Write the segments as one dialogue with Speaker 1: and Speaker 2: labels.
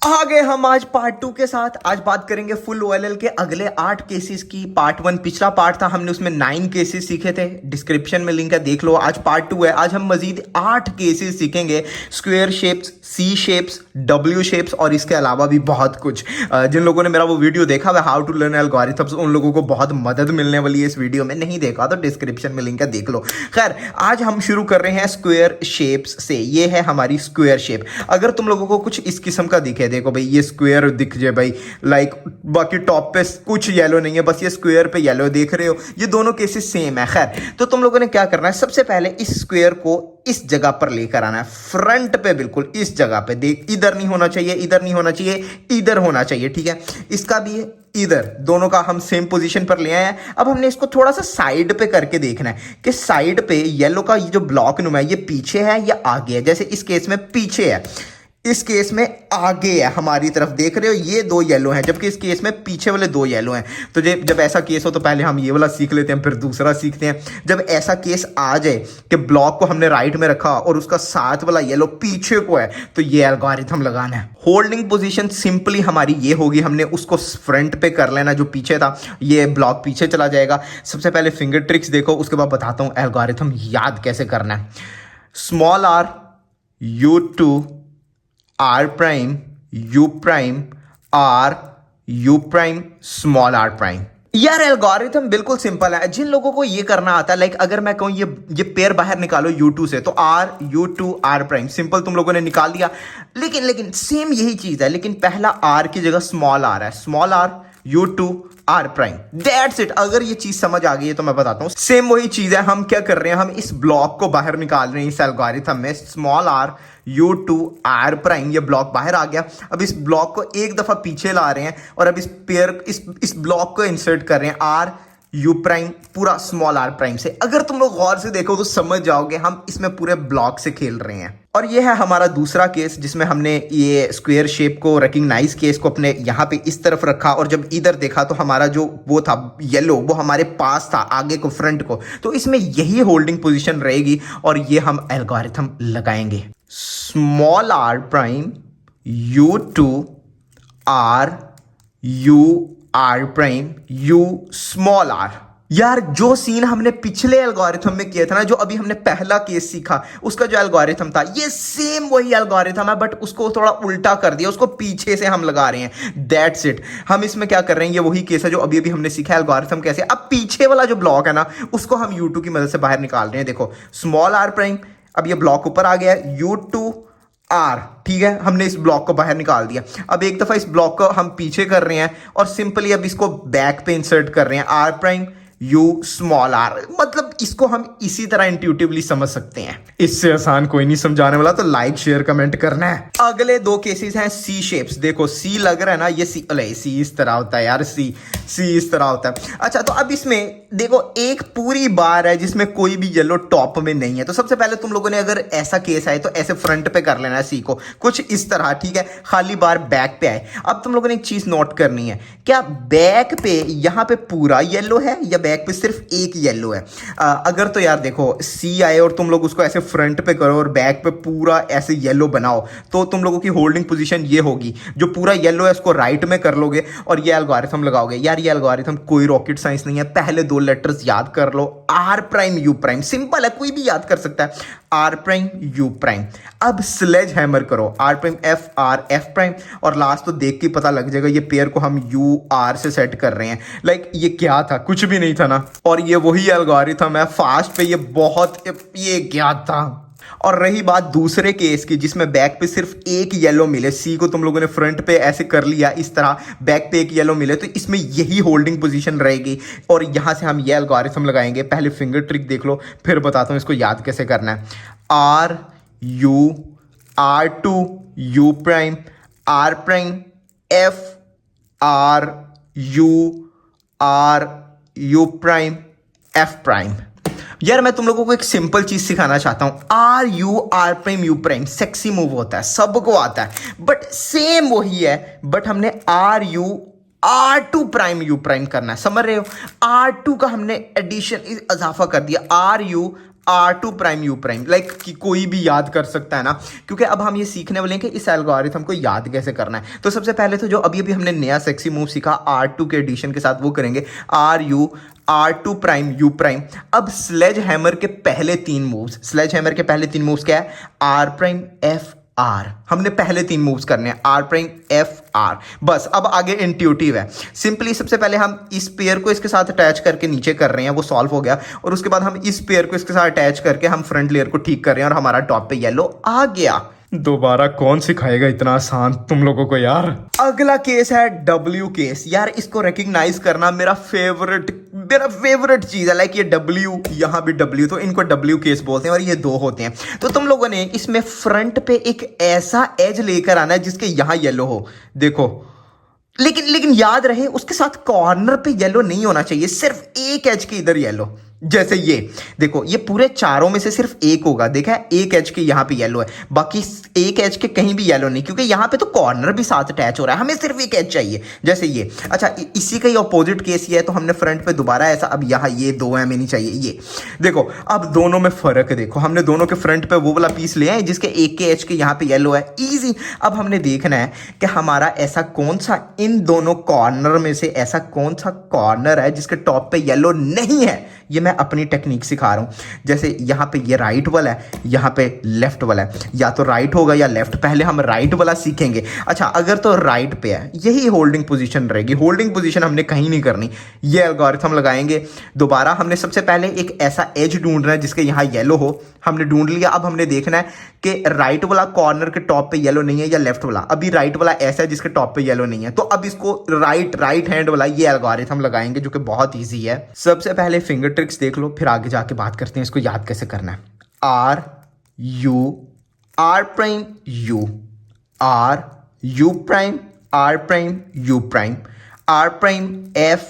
Speaker 1: आ गए हम आज पार्ट 2 के साथ। आज बात करेंगे फुल ओएलएल के अगले 8 केसेस की। पार्ट 1 पिछला पार्ट था, हमने उसमें 9 केसेस सीखे थे। डिस्क्रिप्शन में लिंक है, देख लो। आज पार्ट 2 है। आज हम मजीद 8 केसेस सीखेंगे, स्क्वायर शेप्स, सी शेप्स, डब्ल्यू शेप्स और इसके अलावा भी बहुत कुछ। जिन लोगों ने मेरा वो वीडियो देखा हुआ हाउ टू लर्न एल्गोरिथम्स, उन लोगों को बहुत मदद मिलने वाली है इस वीडियो में। नहीं देखा तो डिस्क्रिप्शन में लिंक है, देख लो। खैर, आज हम शुरू कर रहे हैं स्क्वायर शेप्स से। ये है हमारी स्क्वायर शेप। अगर तुम लोगों को कुछ इस किस्म का दिखे, देखो भाई ये स्क्वायर दिख जाए भाई, लाइक बाकी टॉप पे कुछ येलो नहीं है, बस ये स्क्वायर पे येलो देख रहे हो, ये दोनों केसेस सेम है। खैर, तो तुम लोगों ने क्या करना है, सबसे पहले इस स्क्वायर को इस जगह पर लेकर आना है, फ्रंट पे, बिल्कुल इस जगह पे। देख, इधर नहीं होना चाहिए, इधर नहीं होना चाहिए, इधर होना चाहिए, ठीक है। इसका भी है इधर, दोनों का हम सेम पोजीशन पर ले आए हैं। अब हमने इसको थोड़ा सा साइड पे करके देखना है कि साइड पे येलो का ये जो ब्लॉक नुमा है, ये पीछे है या आगे है। जैसे इस केस में पीछे है, इस केस में आगे है, हमारी तरफ देख रहे हो, ये दो येलो हैं, जबकि इस केस में पीछे वाले दो येलो हैं। तो जब ऐसा केस हो तो पहले हम ये वाला सीख लेते हैं, फिर दूसरा सीखते हैं। जब ऐसा केस आ जाए कि ब्लॉक को हमने राइट में रखा और उसका साथ वाला येलो पीछे को है, तो ये एल्गोरिथम लगाना है। होल्डिंग पोजीशन सिंपली हमारी ये होगी, हमने उसको फ्रंट पे कर लेना, जो पीछे था ये ब्लॉक पीछे चला जाएगा। सबसे पहले फिंगर ट्रिक्स देखो, उसके बाद बताता हूँ एल्गोरिथम याद कैसे करना है। Small R, U2 R prime, U prime, R, U prime, small R prime. यार एल्गोरिथम बिल्कुल सिंपल है। जिन लोगों को ये करना आता है, लाइक अगर मैं कहूं ये पेयर बाहर निकालो U2 से, तो R, U2 R prime, simple तुम लोगों ने निकाल दिया। लेकिन सेम यही चीज है, लेकिन पहला R की जगह स्मॉल R है। Small R, U2 R prime, that's it. अगर ये चीज समझ आ गई है तो मैं बताता हूं, सेम वही चीज है। हम क्या कर रहे हैं, हम इस ब्लॉक को बाहर निकाल रहे हैं इस एल्गोरिथम में। Small R, U2 R prime, ये ब्लॉक बाहर आ गया। अब इस ब्लॉक को एक दफा पीछे ला रहे हैं और अब इस ब्लॉक को इंसर्ट कर रहे हैं R, U प्राइम, पूरा स्मॉल R प्राइम से। अगर तुम लोग गौर से देखो तो समझ जाओगे हम इसमें पूरे ब्लॉक से खेल रहे हैं। और ये है हमारा दूसरा केस, जिसमें हमने ये स्क्वायर शेप को रिकॉग्नाइज केस को अपने यहाँ पे इस तरफ रखा और जब इधर देखा तो हमारा जो वो था येलो, वो हमारे पास था, आगे को, फ्रंट को। तो इसमें यही होल्डिंग पोजीशन रहेगी और ये हम एल्गोरिथम लगाएंगे। Small R prime, U2 R, U R prime, U small R। यार जो सीन हमने पिछले एल्गोरिथम में किया था ना, जो अभी हमने पहला केस सीखा, उसका जो एल्गोरिथम था, ये सेम वही एल्गोरिथम है, बट उसको थोड़ा उल्टा कर दिया, उसको पीछे से हम लगा रहे हैं। That's it. हम इसमें क्या कर रहे हैं, ये वही केस है जो अभी हमने सीखा एल्गोरिथम कैसे। अब पीछे वाला जो ब्लॉक है ना, उसको हम U2 की मदद से बाहर निकाल रहे हैं। देखो, स्मॉल R प्राइम, अब ये ब्लॉक ऊपर आ गया है, U2 R, ठीक है, हमने इस ब्लॉक को बाहर निकाल दिया। अब एक दफा इस ब्लॉक को हम पीछे कर रहे हैं और सिंपली अब इसको बैक पे इंसर्ट कर रहे हैं, R prime, U small R। मतलब इसको हम इसी तरह इंट्यूटिवली समझ सकते हैं, इससे आसान कोई नहीं समझाने वाला। तो लाइक, शेयर, कमेंट करना है। अगले दो केसेस हैं सी शेप्स। देखो सी लग रहा है ना, ये सी इस तरह होता है यार, सी इस तरह होता है। अच्छा, तो अब इसमें देखो एक पूरी बार है जिसमें कोई भी येलो टॉप में नहीं है। तो सबसे पहले तुम लोगों ने अगर ऐसा केस आए तो ऐसे फ्रंट पे कर लेना है सी को, कुछ इस तरह, ठीक है। खाली बार बैक पे आए। अब तुम लोगों ने एक चीज नोट करनी है, क्या बैक पे यहां पे पूरा येलो है या बैक पे सिर्फ एक येलो है। अगर तो यार देखो सी आए और तुम लोग उसको ऐसे फ्रंट पे करो और बैक पे पूरा ऐसे येलो बनाओ, तो तुम लोगों की होल्डिंग पोजीशन ये होगी, जो पूरा येलो है उसको राइट में कर लोगे और ये एल्गोरिथम लगाओगे। यार ये एल्गोरिथम कोई रॉकेट साइंस नहीं है। पहले दो लेटर्स याद कर लो, R prime, U prime, simple है, कोई भी याद कर सकता है। R prime, U prime. अब स्लेज हैमर करो, R prime, F R, F prime, और लास्ट तो देख के पता लग जाएगा ये पेयर को हम U R से सेट कर रहे हैं। लाइक ये क्या था, कुछ भी नहीं था ना। और ये वही एल्गोरिथम है फास्ट पे, ये क्या था। और रही बात दूसरे केस की, जिसमें बैक पे सिर्फ एक येलो मिले, सी को तुम लोगों ने फ्रंट पे ऐसे कर लिया इस तरह, बैक पे एक येलो मिले, तो इसमें यही होल्डिंग पोजीशन रहेगी और यहां से हम ये एल्गोरिथम लगाएंगे। पहले फिंगर ट्रिक देख लो, फिर बताता हूं इसको याद कैसे करना है। R, U, R2, U prime, R prime, F R, U R, U prime, F prime. यार मैं तुम लोगों को एक सिंपल चीज सिखाना चाहता हूं। R U R prime, U prime sexy move होता है, सबको आता है, बट सेम वही है, बट हमने R U R2 prime U prime करना है। समझ रहे हो, R2 का हमने एडिशन, इजाफा कर दिया, R U R2 prime U prime, like कि कोई भी याद कर सकता है ना, क्योंकि अब हम ये सीखने वाले हैं कि इस एल्गोरिथम को याद कैसे करना है। तो सबसे पहले तो जो अभी अभी हमने नया सेक्सी मूव सीखा R2 के एडिशन के साथ, वो करेंगे R2 प्राइम यू प्राइम। अब स्लेज हैमर के पहले 3 मूव्स क्या है? R प्राइम F R, हमने पहले 3 मूव्स करने हैं, R प्राइम F R। बस अब आगे इंट्यूटिव है। सिंपली सबसे पहले हम इस पेयर को इसके साथ अटैच करके नीचे कर रहे हैं, वो सॉल्व हो गया। और उसके बाद हम इस पेयर को इसके साथ अटैच करके हम फ्रंट लेयर को ठीक कर रहे हैं और हमारा टॉप पे येलो आ गया।
Speaker 2: दोबारा कौन सिखाएगा इतना आसान तुम लोगों को यार।
Speaker 1: अगला केस है W केस। यार इसको रिकग्नाइज करना मेरा फेवरेट चीज है। लाइक ये W, यहां भी W, तो इनको W केस बोलते हैं और ये 2 होते हैं। तो तुम लोगों ने इसमें फ्रंट पे एक ऐसा एज लेकर आना है जिसके यहां येलो हो, देखो। लेकिन याद रहे उसके साथ कॉर्नर पे येलो नहीं होना चाहिए, सिर्फ एक एज के इधर येलो। जैसे ये देखो, ये पूरे चारों में से सिर्फ एक होगा, देखा है, एक एज के यहां पे येलो है, बाकी एक एज के कहीं भी येलो नहीं, क्योंकि यहां पे तो कॉर्नर भी साथ अटैच हो रहा है, हमें सिर्फ एक एज चाहिए, जैसे ये। अच्छा, इसी का ही ऑपोजिट केस ये है, तो हमने फ्रंट पे दोबारा ऐसा, अब यहां ये 2 है, हमें नहीं चाहिए ये। देखो अब दोनों में फर्क है, देखो हमने दोनों के फ्रंट पे वो वाला पीस लिया है जिसके एक के एज के यहां पे येलो है, इजी। अब हमने देखना है कि हमारा ऐसा कौन सा, इन दोनों कॉर्नर में से ऐसा कौन सा कॉर्नर है जिसके टॉप पे येलो नहीं है। ये मैं अपनी टेक्निक सिखा रहा हूं। जैसे यहां पे ये राइट वाला है, यहां पे लेफ्ट वाला है, या तो राइट होगा या लेफ्ट। पहले हम राइट वाला सीखेंगे। अच्छा, अगर तो राइट पे है, यही होल्डिंग पोजीशन रहेगी। होल्डिंग पोजीशन हमने कहीं नहीं करनी, ये एल्गोरिथम लगाएंगे। दोबारा हमने सबसे पहले एक ऐसा एज ढूंढना है जिसके यहां येलो हो, हमने ढूंढ लिया। अब हमने देखना है कि राइट वाला कॉर्नर के टॉप पे येलो नहीं है या लेफ्ट वाला। अभी राइट वाला ऐसा है जिसके टॉप पे येलो नहीं है, तो अब इसको राइट हैंड वाला ये एल्गोरिथम लगाएंगे, जो कि बहुत ईजी है। सबसे पहले फिंगर ट्रिक्स देख लो, फिर आगे जाके बात करते हैं इसको याद कैसे करना है। R prime U, R U prime R prime U prime, R prime F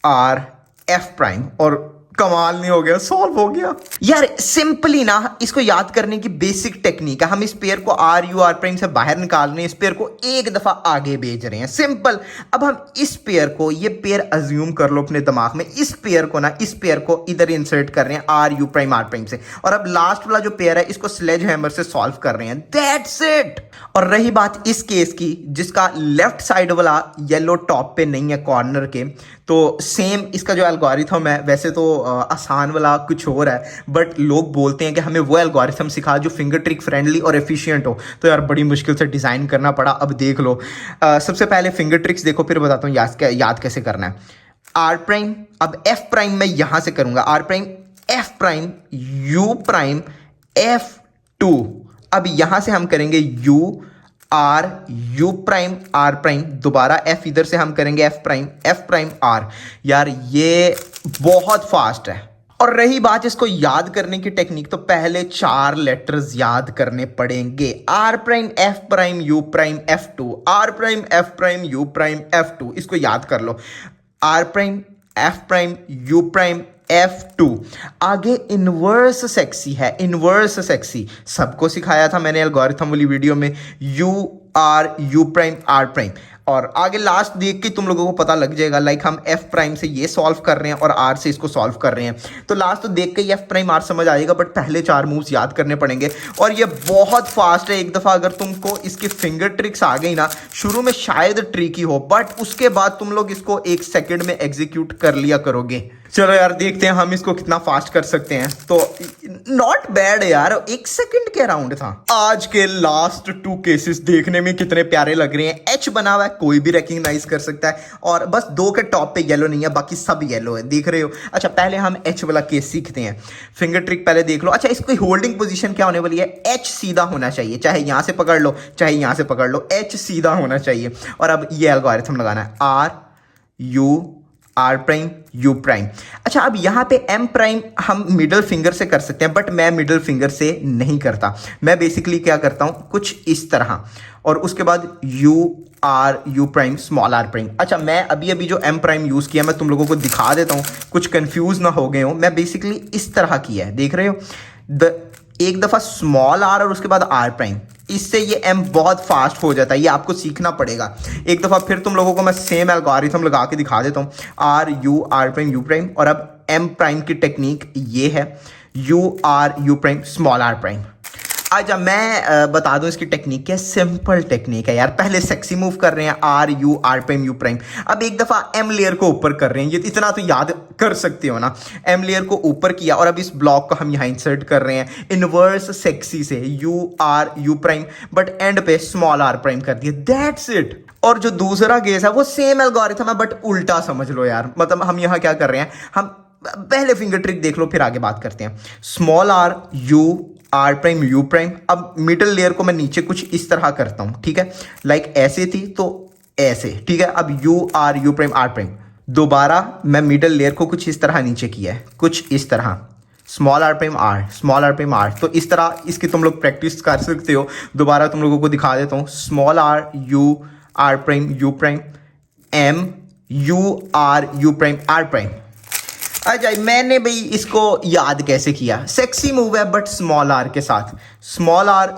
Speaker 1: R F prime, और कमाल नहीं हो गया, सॉल्व हो गया। यार सिंपली ना इसको याद करने की बेसिक टेक्निक है। हम इस पेयर को R प्राइम से बाहर निकाल रहे हैं, इस पेयर को एक दफा आगे भेज रहे हैं, सिंपल। अब हम इस पेयर को, ये पेयर अज्यूम कर लो अपने दिमाग में, इस पेयर को इधर इंसर्ट कर रहे हैं R प्राइम से, और अब लास्ट वाला जो पेयर है इसको स्लेज हैमर से सॉल्व कर रहे हैं, दैट्स इट। और रही बात इस केस की जिसका लेफ्ट साइड वाला येलो टॉप पे नहीं है कॉर्नर के, तो सेम इसका जो एल्गोरिथम है, वैसे तो आसान वाला कुछ और है, बट लोग बोलते हैं कि हमें वो एल्गोरिथम सिखा जो फिंगर ट्रिक फ्रेंडली और एफिशिएंट हो। तो यार बड़ी मुश्किल से डिज़ाइन करना पड़ा। अब देख लो, सबसे पहले फिंगर ट्रिक्स देखो, फिर बताता हूँ याद कैसे करना है। R प्राइम, अब F प्राइम मैं यहां से करूंगा, R prime F prime U prime F2। अब यहां से हम करेंगे U प्राइम R प्राइम, दोबारा F इधर से हम करेंगे F प्राइम R। यार ये बहुत फास्ट है। और रही बात इसको याद करने की टेक्निक, तो पहले 4 लेटर्स याद करने पड़ेंगे। R prime F prime U prime F2, R prime F prime U prime F2, इसको याद कर लो। R prime F prime U prime F2। आगे इनवर्स सेक्सी है, इनवर्स सेक्सी सबको सिखाया था मैंने एल्गोरिथम वाली वीडियो में, U प्राइम R प्राइम। और आगे लास्ट देख के तुम लोगों को पता लग जाएगा, लाइक हम F प्राइम से ये सॉल्व कर रहे हैं और R से इसको सॉल्व कर रहे हैं, तो लास्ट तो देख के ही F प्राइम R समझ आएगा, बट पहले 4 मूव्स याद करने पड़ेंगे। और ये बहुत फास्ट है। एक दफ़ा अगर तुमको इसकी फिंगर ट्रिक्स आ गई ना, शुरू में शायद ट्रिकी हो, बट उसके बाद तुम लोग इसको 1 सेकेंड में एग्जीक्यूट कर लिया करोगे। चलो यार देखते हैं हम इसको कितना फास्ट कर सकते हैं। तो नॉट बैड यार, 1 सेकंड के अराउंड था। आज के लास्ट 2 केसेस देखने में कितने प्यारे लग रहे हैं। H बना हुआ है, कोई भी रिकग्नाइज कर सकता है, और बस 2 के टॉप पे येलो नहीं है, बाकी सब येलो है, देख रहे हो। अच्छा, पहले हम H वाला केस सीखते हैं। फिंगर ट्रिक पहले देख लो। अच्छा, इसकी होल्डिंग पोजीशन क्या होने वाली है? H सीधा होना चाहिए, चाहे यहां से पकड़ लो चाहे यहां से पकड़ लो, H सीधा होना चाहिए। और अब ये एल्गोरिथम लगाना है, R प्राइम U प्राइम। अच्छा, अब यहाँ पे M प्राइम हम मिडल फिंगर से कर सकते हैं, बट मैं मिडल फिंगर से नहीं करता। मैं बेसिकली क्या करता हूँ, कुछ इस तरह, और उसके बाद U prime small R prime. अच्छा, मैं अभी जो M प्राइम यूज़ किया मैं तुम लोगों को दिखा देता हूँ, कुछ कंफ्यूज ना हो गए हो। मैं बेसिकली इस तरह किया है, देख रहे हो, एक दफ़ा स्मॉल R और उसके बाद R प्राइम, इससे ये M बहुत फास्ट हो जाता है। ये आपको सीखना पड़ेगा। एक दफ़ा फिर तुम लोगों को मैं सेम एल्गोरिथम लगा के दिखा देता हूँ, R प्राइम U प्राइम, और अब M प्राइम की टेक्निक ये है, U R U prime small R prime. अच्छा मैं बता दूं इसकी टेक्निक क्या है। सिंपल टेक्निक है यार। पहले सेक्सी मूव कर रहे हैं R U R prime U prime, अब एक दफा एम लेयर को ऊपर कर रहे हैं। ये इतना तो याद कर सकते हो ना। एम लेयर को ऊपर किया और अब इस ब्लॉक को हम यहाँ इंसर्ट कर रहे हैं इनवर्स सेक्सी से U R U prime, but end पे स्मॉल आर प्राइम कर दिया। That's it. और जो दूसरा केस है वो सेम एल्गोरिथम है बट उल्टा समझ लो यार। मतलब हम यहाँ क्या कर रहे हैं, हम पहले फिंगर ट्रिक देख लो फिर आगे बात करते हैं। Small R U R prime U prime, अब मिडल लेयर को मैं नीचे कुछ इस तरह करता हूं, ठीक है। लाइक ऐसे थी तो ऐसे, ठीक है। अब यू प्राइम आर प्राइम, दोबारा मैं मिडल लेयर को कुछ इस तरह नीचे किया है, कुछ इस तरह small R prime R, small R prime R. तो इस तरह इसकी तुम लोग प्रैक्टिस कर सकते हो। दोबारा तुम लोगों को दिखा देता हूं। Small R prime U prime, M U prime R prime. अच्छा मैंने भाई इसको याद कैसे किया। सेक्सी मूव है बट स्मॉल आर के साथ, small R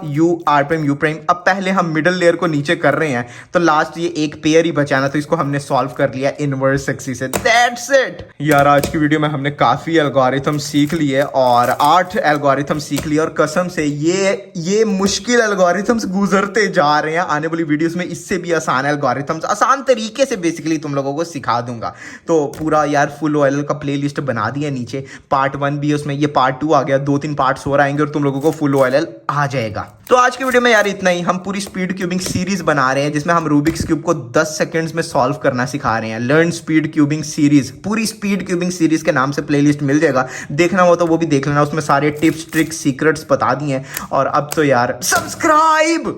Speaker 1: prime U prime. अब पहले हम मिडल लेयर को नीचे कर रहे हैं तो लास्ट ये एक पेयर ही बचाना, तो इसको हमने सॉल्व कर लिया इनवर्स सेक्सी से। दैट्स इट
Speaker 2: यार आज की वीडियो में हमने काफी एल्गोरिथम सीख लिए और 8 एल्गोरिथम सीख लिए, और कसम से ये मुश्किल एल्गोरिथम्स गुजरते जा रहे हैं। आने वाली वीडियोस में इससे भी आसान एल्गोरिथम्स आसान तरीके से बेसिकली तुम लोगों को सिखा दूंगा। तो पूरा यार फुल ओएलएल का प्लेलिस्ट बना दिया नीचे। पार्ट 1 भी है उसमें, ये पार्ट 2 आ गया, 2-3 पार्ट्स और आएंगे और तुम लोगों को फुल ओएलएल आ जाएगा। तो आज की वीडियो में यार इतना ही। हम पूरी स्पीड क्यूबिंग सीरीज बना रहे हैं जिसमें हम रूबिक्स क्यूब को 10 सेकंड्स में सॉल्व करना सिखा रहे हैं। लर्न स्पीड क्यूबिंग सीरीज, पूरी स्पीड क्यूबिंग सीरीज के नाम से प्लेलिस्ट मिल जाएगा, देखना हो तो वो भी देख लेना। उसमें सारे टिप्स ट्रिक्स सीक्रेट्स बता दिए हैं। और अब तो यार सब्सक्राइब